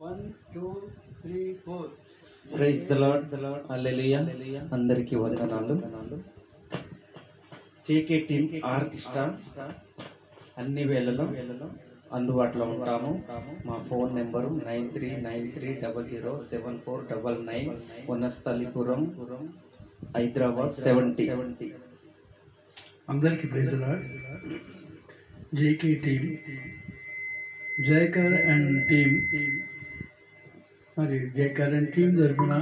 1, 2, 3, 4. Praise the Lord. Hallelujah. అందరికీ వందనాలు. JK team orchestra అన్ని వేళలో అందుబాటులో ఉంటాము. మా ఫోన్ నెంబరు 9393007499, వనస్థలిపురం, హైదరాబాద్ 70. అందరికీ praise the lord. JK team, Jayakar and team మరి జయకర్ అండ్ టీమ్ తరఫున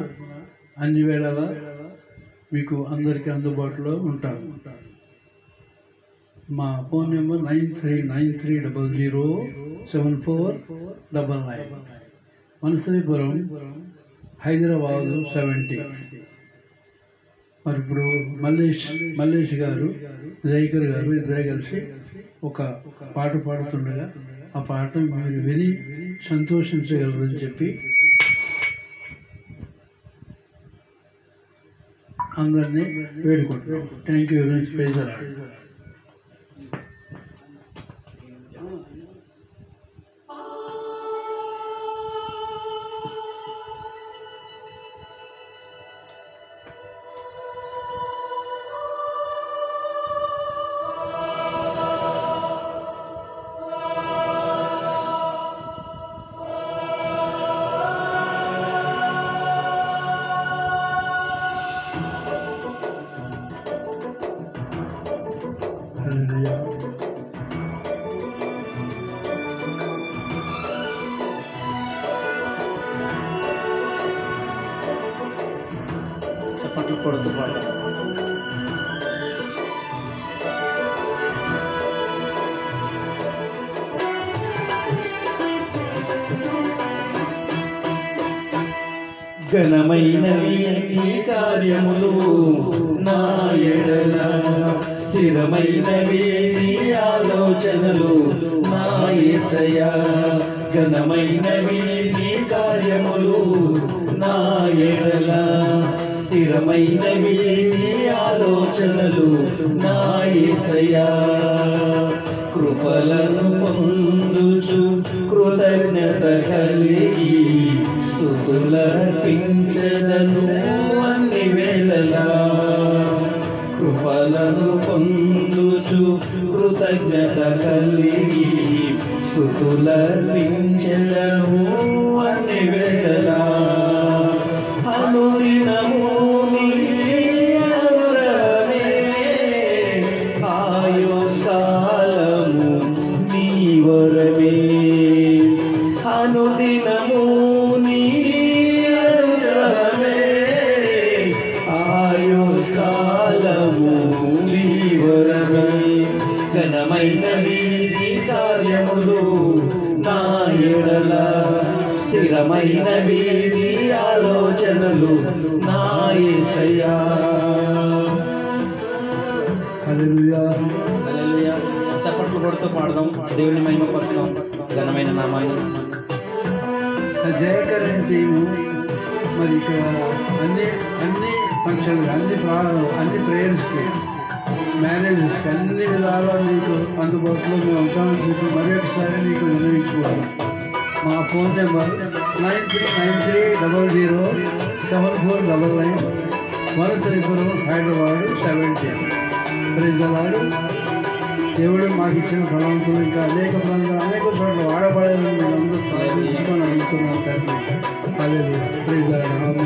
అన్ని వేళలా మీకు అందరికీ అందుబాటులో ఉంటాను. మా ఫోన్ నెంబర్ 9393007499, వనస్థలిపురం, హైదరాబాదు 70. మరి ఇప్పుడు మల్లేష్ గారు, జయకర్ గారు ఇద్దరే కలిసి ఒక పాట పాడుతుండగా ఆ పాట మీరు విని సంతోషించగలరని చెప్పి అందరినీ వేడుకుంటున్నాం. Thank you very much. Praise the lord. చప్పట్లు కొడుతూ పాడాలి. ఘనమైనవి నీ కార్యములు నా ఎడల, స్థిరమైనవి నీ ఆలోచనలు నా యేసయ్యా. ఘనమైనవి నీ కార్యములు నా ఎడల, స్థిరమైనవి నీ ఆలోచనలు నా యేసయ్యా. కృపలను పొందుచు కృతజ్ఞత కలిగి స్తుతులర్పించెదను అన్ని వేళలా. కృపలను పొందుచు కృతజ్ఞత కలిగి స్తుతులర్పించెదను అన్ని వేళలా. అనుదినము నీ అనుగ్రహమే, ఆయుష్కాలము నీ వరమే. అనుదినము నీ అనుగ్రహమే, ఆయుష్కాలము నీ వరమే. ఘనమైనవి నీ కార్యములు నా ఎడల, స్థిరమైనవి నీ ఆలోచనలు నా యేసయ్యా. హల్లెలూయా. హల్లెలూయా. చప్పట్లు కొడుతూ పాడదాం, దేవుని మహిమపరచుదాం ఘనమైన నామాన్ని. జయకర్ అండ్ టీము మరి ఇక్కడ అన్ని ఫంక్షన్లు, అన్ని ప్రేయర్స్కి, మ్యారేజెస్కి అన్ని విధాలా మీకు అందుబాటులో మేము ఉంటామని చెప్పి మరొకసారి మీకు నిర్ణయించుకోవాలి. మా phone number 9393007499, Vanasthalipuram, Hyderabad 70. Praise the lord. దేవుడు మాకు ఇచ్చిన ఫలవంతులు ఇంకా అనేక ప్రాంతాలు, అనేక చోట్ల వాడబడాలని మేము అందరూ ప్రార్థించుకొని అడుగుతున్నాం తండ్రి. Hallelujah. Praise the Lord.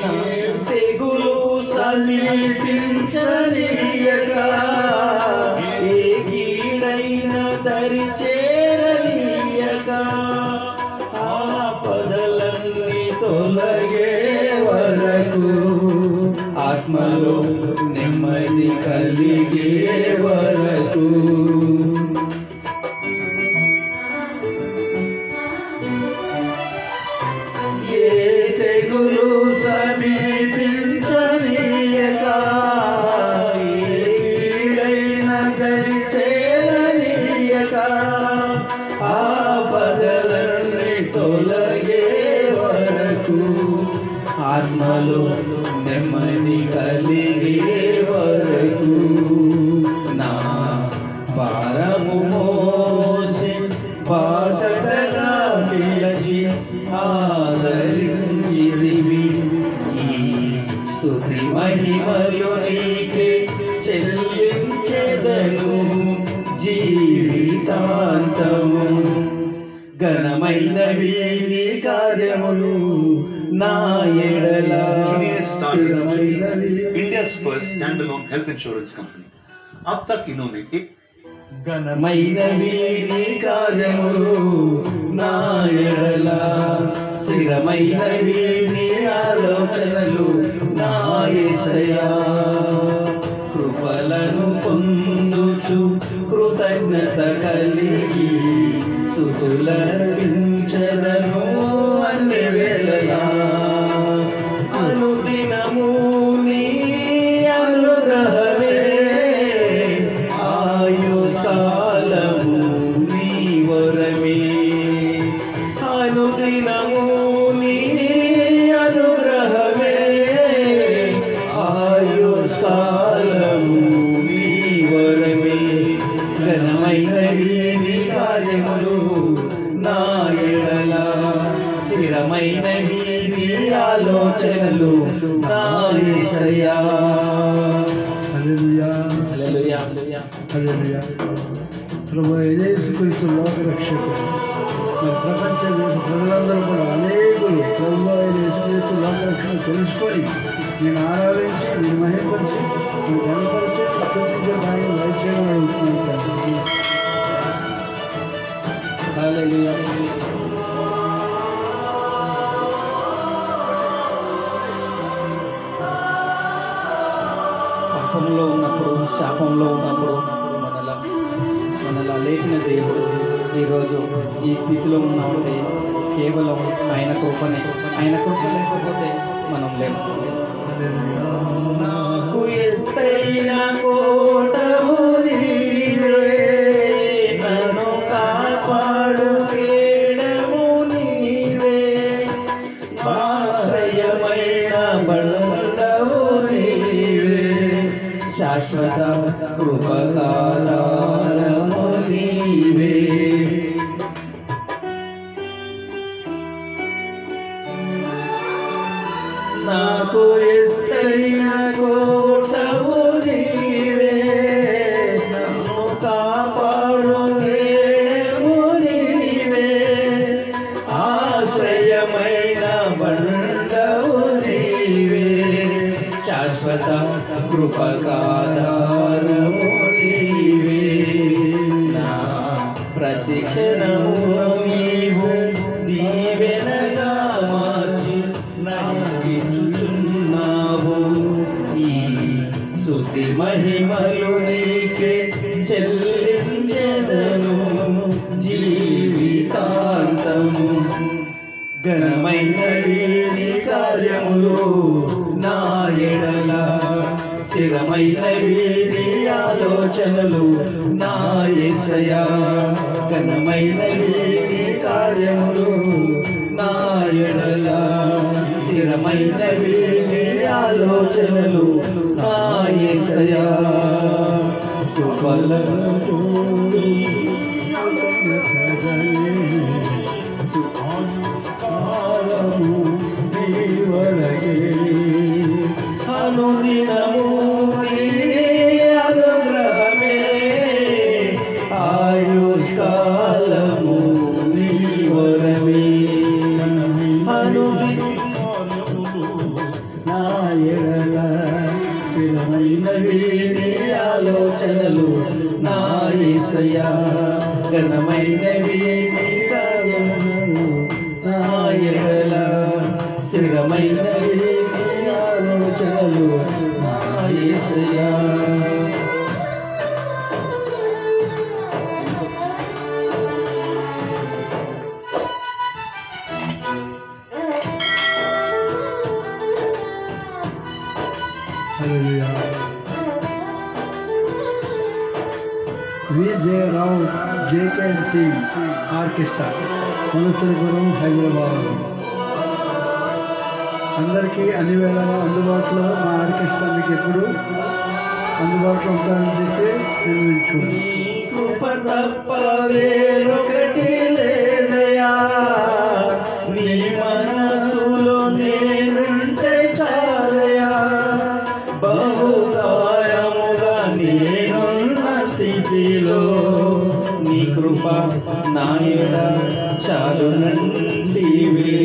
Amen. తెగులు సమీపించనీయక, ఏ కీడైన దరి చేరనీయక, ఆపదలన్నీ తొలగే వరకు, ఆత్మలో నెమ్మది కలిగే వరకు, ఏ తెగులు సమీపించనీయక, ఏ కీడైన దరి చేరనీయక, ఆపదలన్నీ తొలగే వరకు, ఆత్మలో నెమ్మది కలిగే వరకు, నా భారము మోసి బాసట చక్కగా పిలచి ఆదరించితివి. ఈ స్తుతి మహిమలు నీకే చెల్లించెదను జీవితాంతము. ఘనమైనవి నీ కార్యములు నా ఎడల స్థిరమైనవి. India's first standalone health insurance company. अब तक इन्होंने एक ఘనమైనవి నీ కార్యములు నా ఎడల స్థిరమైనవి నీ ఆలోచనలు నా యేసయ్యా. కృపలను పొందుచు కృతజ్ఞత కలిగి స్తుతులర్పించెదను అన్ని వేళలా. అనుదినము నీ అనుగ్రహమే ఆయుష్కాలము నీ వరమే. అనుదినము నీ అనుగ్రహమే ఆయుష్కాలము నీ వరమే. ఘనమైనవి నీ కార్యములు నా ఎడల స్థిరమైనవి నీ ఆలోచనలు నా యేసయ్యా. హల్లెలూయా హల్లెలూయా. హల్లెలూయా. ప్రభు యేసుక్రీస్తు లోక రక్షకుడు. మరి ప్రపంచ దేశ ప్రజలందరూ కూడా అనేకులు ప్రభు యేసుక్రీస్తు లోక రక్షణ తెలుసుకొని నేను ఆరాధించి నేను మహిమపరిచి నేను కనపరిచి అత్యంత బాగా వైద్యం అడుగుతున్నాను. హల్లెలూయా. పాపంలో ఉన్నప్పుడు శాపంలో ఉన్నప్పుడు మనలా లేపిన దేవుడు ఈరోజు ఈ స్థితిలో ఉన్నామంటే కేవలం ఆయన కృపనే. ఆయన కృప లేకపోతే మనం లేము. నాకు ఎత్తైన కోటము నీవే, నన్ను కాపాడు కేడము నీవే, ఆశ్రయమైన బండవు నీవే, శాశ్వత కృపకాధారము నీవే. నాకు ఎత్తైన కోటవు నీవే, నన్ను కాపాడు కేడము నీవే, ఆశ్రయమైన బండవు నీవే, శాశ్వత కృపకాధారము నీవే. నా ప్రతిక్షణము నీవు దీవెనగా మార్చి నడిపించుచున్నావు. ఈ స్తుతి మహిమలు నీకే చెల్లించెదను జీవితాంతము. ఘనమైనవి నీ కార్యములు నా ఎడల స్థిరమైనవి నీ ఆలోచనలు నా యేసయ్యా. ఘనమైనవి నీ కార్యములు నా ఎడల స్థిరమైనవి నీ ఆలోచనలు నా యేసయ్యా. కృపలను చూడి అనుదినము నీ అనుగ్రహమే ఆయుష్కాలము నీ వరమే. నా ఎడల స్థిరమైనవి నీ ఆలోచనలు నా యేసయ్యా. ఘనమైనవి నీ కార్యములు నా ఎడల స్థిరమైనవి నీ ఆలోచనలు నా యేసయ్యా. Hallelujah. Vijayarao JKN team orchestra Vanasthalipuram Hyderabad. అందరికీ అన్ని వేళలా అందుబాటులో మా ఆర్కెస్ట్రా మీకు ఎప్పుడు అందుబాటులో ఉంటారని చెప్పి నిర్ణయించుకోండి. కృప తప్ప వేరొకటి లేదయా. చాలునంటివే.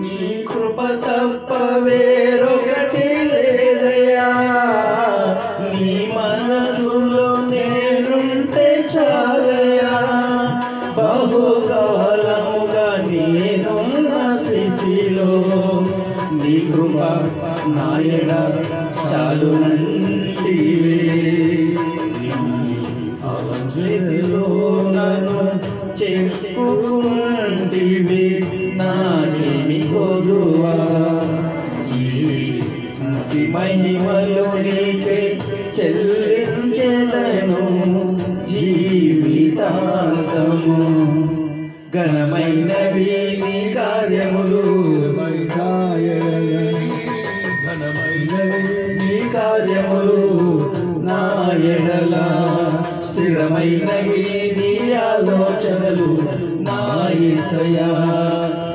నీ కృప తప్ప వేరొకటి లేదయ్యా, నీ మనసులో నేనుంటే చాలయ్యా. బహుకాలముగా నేనున్న స్థితిలో నీ కృప నాయడ చాలునంటివే. అవధిలో నన్ను చెప్పుకుంటివి, నాకేమి కొదువా. ఈ స్తుతి మహిమలు నీకే చెల్లించెదను జీవితాంతము. ఘనమైనవి నీ కార్యములు, నీ కార్యములు నా ఎడల. స్థిరమైనవి నీ ఆలోచనలు నా యేసయ్యా.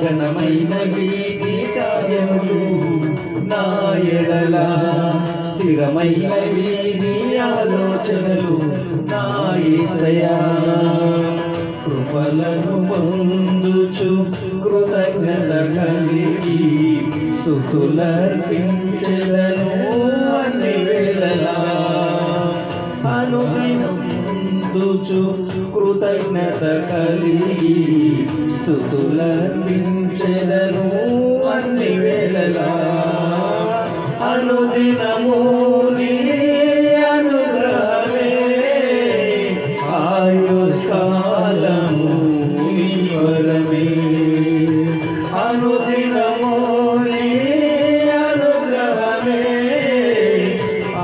ఘనమైనవి నీ కార్యములు నా ఎడల. స్థిరమైనవి నీ ఆలోచనలు నా యేసయ్యా. కృపలను పొందుచు కృతజ్ఞత కలిగి స్తుతులర్పించెదను అన్ని వేళలా. అనుదినం పొందుచు కృతజ్ఞత కలిగి స్తుతులర్పించెదను అన్ని వేళలా. అనుదినము నీ అనుగ్రహమే, ఆయుష్కాలము నీ వరమే. అనుదినము నీ అనుగ్రహమే,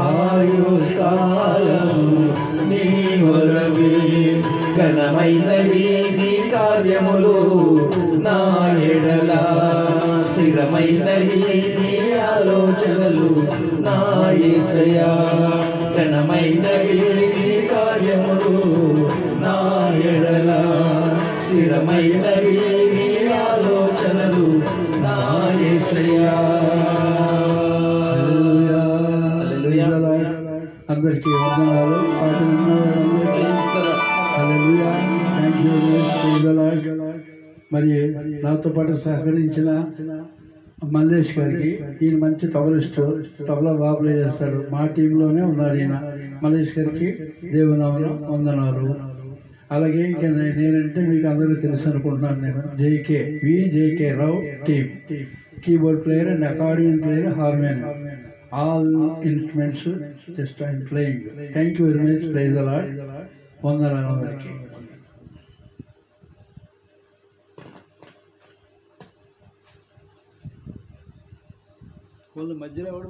ఆయుష్కాలము నీ వరమే. ఘనమైనవి నీ కార్యములు నా ఎడల. స్థిరమైనవి నీ ఆలోచనలు నా యేసయ్యా. ఘనమైనవి నీ కార్యములు నా ఎడల. స్థిరమైనవి నీ ఆలోచనలు నా యేసయ్యా. అందరికీ వందనాలు. పాట hallelujah. Thank you. Praise the Lord. మరి నాతో పాటు సహకరించిన మల్లేష్ గారికి, ఈయన మంచి తబలిస్టు, తబలా బాగా ప్లే చేస్తాడు. మా టీంలోనే ఉన్నారు ఈయన. మల్లేష్ గారికి దేవునామమున వందనాలు. అలాగే ఇంకా నేనంటే మీకు అందరికీ తెలుసు అనుకుంటున్నాను. నేను JK Rao team, keyboard player and accordion player, harmonium, all instruments just I'm playing. Thank you very much. Praise the lord. వందనాలు అందరికీ. వాళ్ళ మధ్యలో ఎవడు